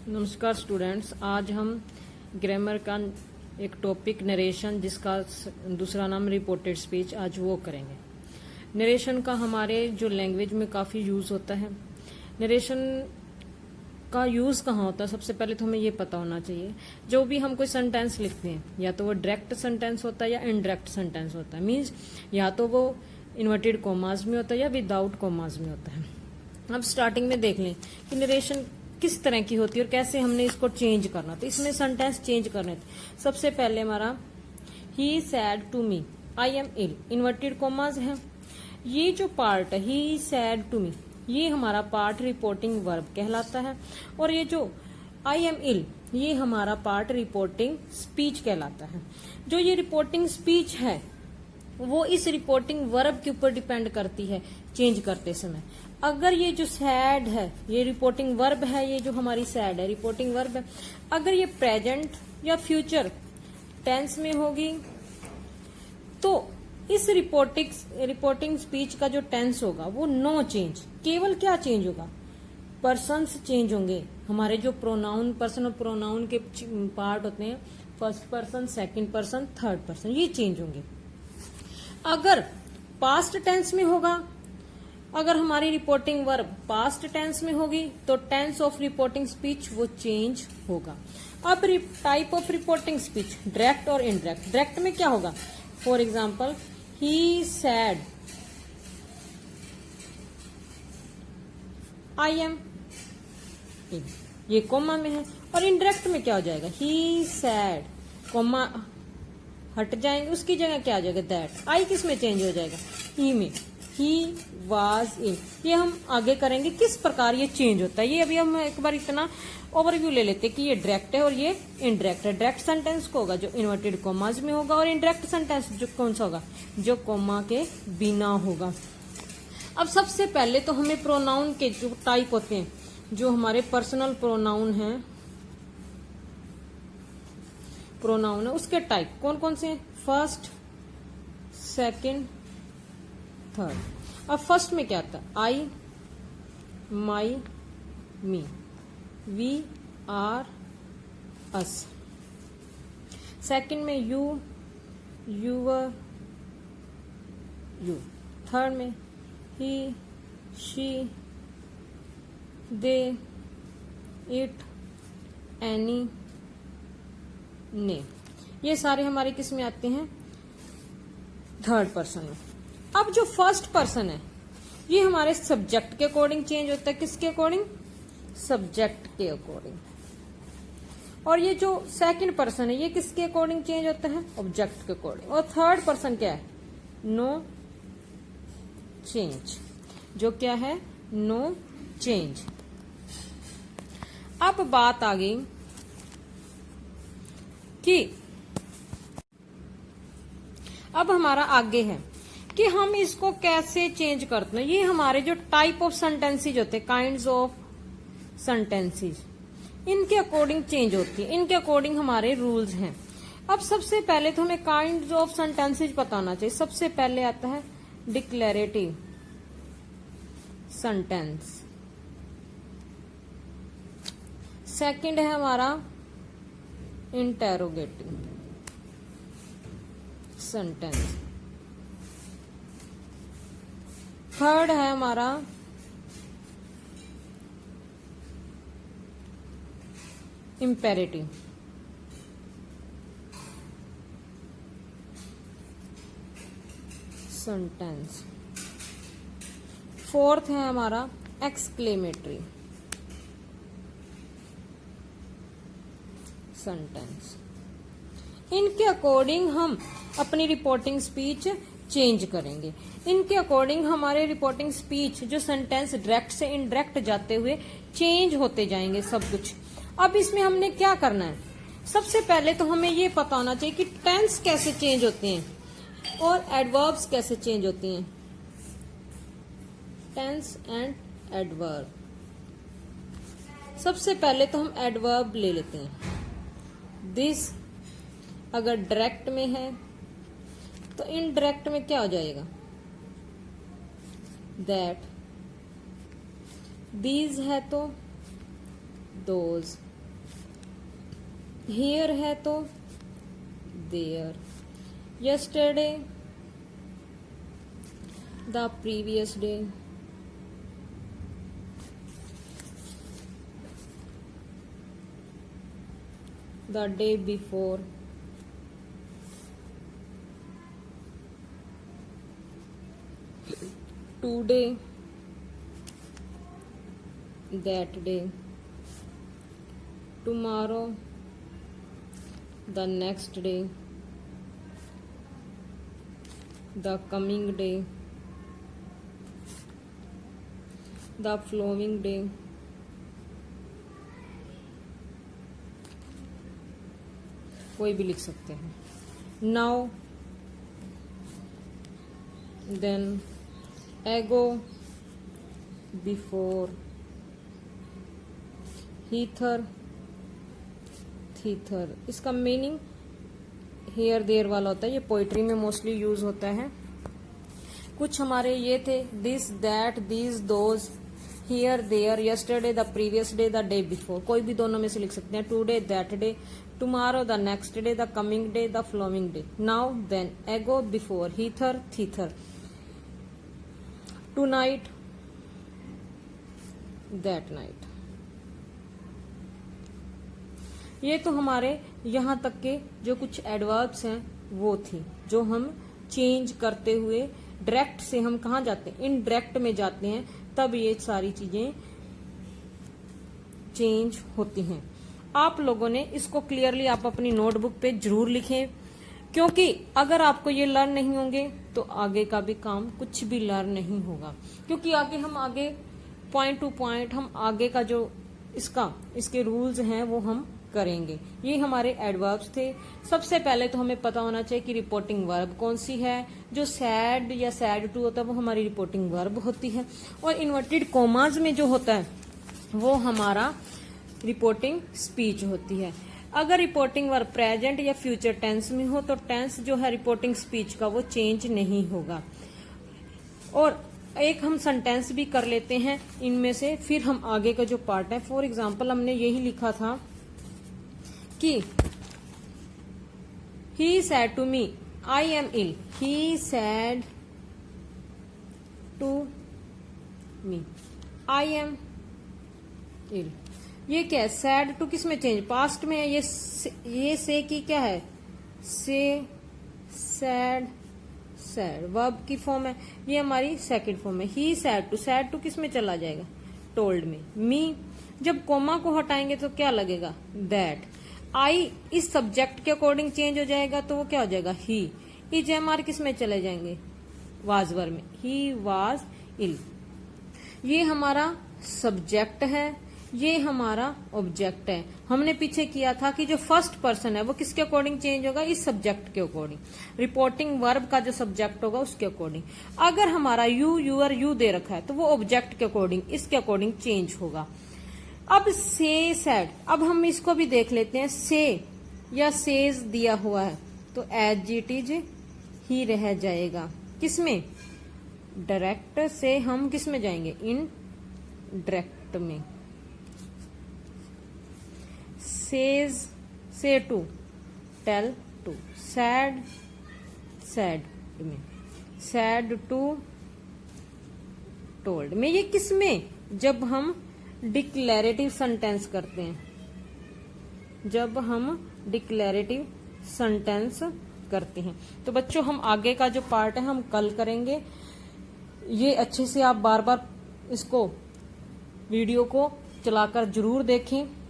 नमस्कार स्टूडेंट्स, आज हम ग्रामर का एक टॉपिक नरेशन, जिसका दूसरा नाम रिपोर्टेड स्पीच, आज वो करेंगे। नरेशन का हमारे जो लैंग्वेज में काफ़ी यूज़ होता है। नरेशन का यूज़ कहाँ होता है, सबसे पहले तो हमें ये पता होना चाहिए। जो भी हम कोई सेंटेंस लिखते हैं, या तो वो डायरेक्ट सेंटेंस होता है या इनडायरेक्ट सेंटेंस होता है। मीन्स या तो वो इन्वर्टेड कॉमास में होता है या विदाउट कॉमास में होता है। अब स्टार्टिंग में देख लें कि नरेशन किस तरह की होती है और कैसे हमने इसको चेंज करना। तो इसमें सेंटेंस चेंज करने थे। सबसे पहले हमारा he said to me, I am ill, inverted commas है। ये जो पार्ट है ही सैड टू मी, ये हमारा पार्ट रिपोर्टिंग वर्ब कहलाता है। और ये जो आई एम इल, ये हमारा पार्ट रिपोर्टिंग स्पीच कहलाता है। जो ये रिपोर्टिंग स्पीच है वो इस रिपोर्टिंग वर्ब के ऊपर डिपेंड करती है चेंज करते समय। अगर ये जो सैड है ये रिपोर्टिंग वर्ब है, ये जो हमारी सैड है रिपोर्टिंग वर्ब है, अगर ये प्रेजेंट या फ्यूचर टेंस में होगी तो इस रिपोर्टिंग स्पीच का जो टेंस होगा वो नो चेंज। केवल क्या चेंज होगा, पर्सन्स चेंज होंगे। हमारे जो प्रोनाउन, पर्सन और प्रोनाउन के पार्ट होते हैं, first person, second person, third person, ये चेंज होंगे। अगर पास्ट टेंस में होगा, अगर हमारी रिपोर्टिंग वर्ब पास्ट टेंस में होगी तो टेंस ऑफ रिपोर्टिंग स्पीच वो चेंज होगा। अब type of reporting speech, direct और इनडायरेक्ट। डायरेक्ट में क्या होगा, for example he said I am in, ये कॉमा में है। और इनडायरेक्ट में क्या हो जाएगा, ही सैड, कॉमा हट जाएंगे, उसकी जगह क्या आ जाएगा, दैट। आई किस में चेंज हो जाएगा, ही में। ही वाज इन, ये हम आगे करेंगे किस प्रकार ये चेंज होता है। ये अभी हम एक बार इतना ओवरव्यू ले लेते हैं कि ये डायरेक्ट है और ये इनडायरेक्ट है। डायरेक्ट सेंटेंस को होगा जो इन्वर्टेड कॉमास में होगा, और इनडायरेक्ट सेंटेंस जो कौन सा होगा, जो कॉमा के बिना होगा। अब सबसे पहले तो हमें प्रोनाउन के जो टाइप होते हैं, जो हमारे पर्सनल प्रोनाउन है, प्रोनाउन है उसके टाइप कौन कौन से हैं, फर्स्ट, सेकंड, थर्ड। अब फर्स्ट में क्या आता है, आई, माई, मी, वी, आर, अस। सेकंड में यू, यूअर, यू। थर्ड में ही, शी, दे, इट, एनी, ने। ये सारे हमारे किस में आते हैं, थर्ड पर्सन में। अब जो फर्स्ट पर्सन है ये हमारे सब्जेक्ट के अकॉर्डिंग चेंज होता है। किसके अकॉर्डिंग, सब्जेक्ट के अकॉर्डिंग। और ये जो सेकंड पर्सन है ये किसके अकॉर्डिंग चेंज होता है, ऑब्जेक्ट के अकॉर्डिंग। और थर्ड पर्सन क्या है, नो चेंज, जो क्या है, नो चेंज। अब बात आ गई कि अब हमारा आगे है कि हम इसको कैसे चेंज करते हैं। ये हमारे जो टाइप ऑफ सेंटेंसेज होते हैं, काइंड्स ऑफ सेंटेंसेज, इनके अकॉर्डिंग चेंज होती है। इनके अकॉर्डिंग हमारे रूल्स हैं। अब सबसे पहले तो हमें काइंड्स ऑफ सेंटेंसेज पता होना चाहिए। सबसे पहले आता है डिक्लेरेटिव सेंटेंस, सेकंड है हमारा इंटेरोगेटिव सेंटेंस, थर्ड है हमारा इंपेरेटिव सेंटेंस, फोर्थ है हमारा एक्सक्लेमेटरी सेंटेंस। इनके अकॉर्डिंग हम अपनी रिपोर्टिंग स्पीच चेंज करेंगे। इनके अकॉर्डिंग हमारे रिपोर्टिंग स्पीच जो सेंटेंस डायरेक्ट से इनडायरेक्ट जाते हुए चेंज होते जाएंगे सब कुछ। अब इसमें हमने क्या करना है, सबसे पहले तो हमें ये पता होना चाहिए कि टेंस कैसे चेंज होते हैं और एडवर्ब्स कैसे चेंज होती हैं। Tense and adverb. सबसे पहले तो हम एडवर्ब ले लेते हैं। दिस अगर डायरेक्ट में है तो इनडायरेक्ट में क्या हो जाएगा, दैट। दीज है तो दोज, हियर है तो there, yesterday the previous day, the day before, today, that day, tomorrow, the next day, the coming day, the following day, कोई भी लिख सकते हैं. Now, then, ago, before, hither, थीथर. इसका मीनिंग हेयर देयर वाला होता है, ये पोइट्री में मोस्टली यूज होता है. कुछ हमारे ये थे this, that, these, those, here, there, yesterday, the previous day, the day before. कोई भी दोनों में से लिख सकते हैं. Today, that day, tomorrow, the next day, the coming day, the following day. Now, then, ago, before, hither, thither. Tonight, that night. ये तो हमारे यहाँ तक के जो कुछ एडवर्ब्स हैं वो थी, जो हम चेंज करते हुए डायरेक्ट से हम कहाँ जाते हैं, इनडायरेक्ट में जाते हैं, तब ये सारी चीजें चेंज होती हैं. आप लोगों ने इसको क्लियरली आप अपनी नोटबुक पे जरूर लिखें, क्योंकि अगर आपको ये लर्न नहीं होंगे तो आगे का भी काम कुछ भी लर्न नहीं होगा. क्योंकि आगे पॉइंट टू पॉइंट हम आगे का जो इसके रूल्स हैं वो हम करेंगे. ये हमारे एडवर्ब्स थे. सबसे पहले तो हमें पता होना चाहिए कि रिपोर्टिंग वर्ब कौन सी है. जो सैड या सैड टू होता है वो हमारी रिपोर्टिंग वर्ब होती है, और इन्वर्टेड कॉमाज में जो होता है वो हमारा रिपोर्टिंग स्पीच होती है. अगर रिपोर्टिंग वर्ब प्रेजेंट या फ्यूचर टेंस में हो तो टेंस जो है रिपोर्टिंग स्पीच का वो चेंज नहीं होगा. और एक हम सेंटेंस भी कर लेते हैं इनमें से, फिर हम आगे का जो पार्ट है. फॉर एग्जाम्पल हमने यही लिखा था कि he said to me I am ill. He said to me I am ill. ये क्या है? सैड टू किस में चेंज, पास्ट में है. ये से की क्या है, से, सैड, सैड वर्ब की फॉर्म है. ये हमारी सेकंड फॉर्म है. ही सैड टू किस में चला जाएगा, टोल्ड में. मी, जब कोमा को हटाएंगे तो क्या लगेगा, दैट. आई इस सब्जेक्ट के अकॉर्डिंग चेंज हो जाएगा तो वो क्या हो जाएगा, ही. इजेएमआर किस में चले जाएंगे, वाज वर्ब में. He was ill. ये हमारा सब्जेक्ट है, ये हमारा ऑब्जेक्ट है. हमने पीछे किया था कि जो फर्स्ट पर्सन है वो किसके अकॉर्डिंग चेंज होगा, इस सब्जेक्ट के अकॉर्डिंग. रिपोर्टिंग वर्ब का जो सब्जेक्ट होगा उसके अकॉर्डिंग. अगर हमारा यू, यूअर, यू दे रखा है तो वो ऑब्जेक्ट के अकॉर्डिंग, इसके अकॉर्डिंग चेंज होगा. अब से, सैड, अब हम इसको भी देख लेते हैं. से या सेज दिया हुआ है तो एज इट इज ही रह जाएगा. किसमें, डायरेक्ट से हम किस में जाएंगे, इन डायरेक्ट में. Says, say to, tell to. Said, said में. सैड टू, टोल्ड में. ये किस में, जब हम डिक्लेरेटिव सेंटेंस करते हैं, जब हम डिक्लेरेटिव सेंटेंस करते हैं. तो बच्चों हम आगे का जो पार्ट है हम कल करेंगे. ये अच्छे से आप बार बार इसको वीडियो को चलाकर जरूर देखें.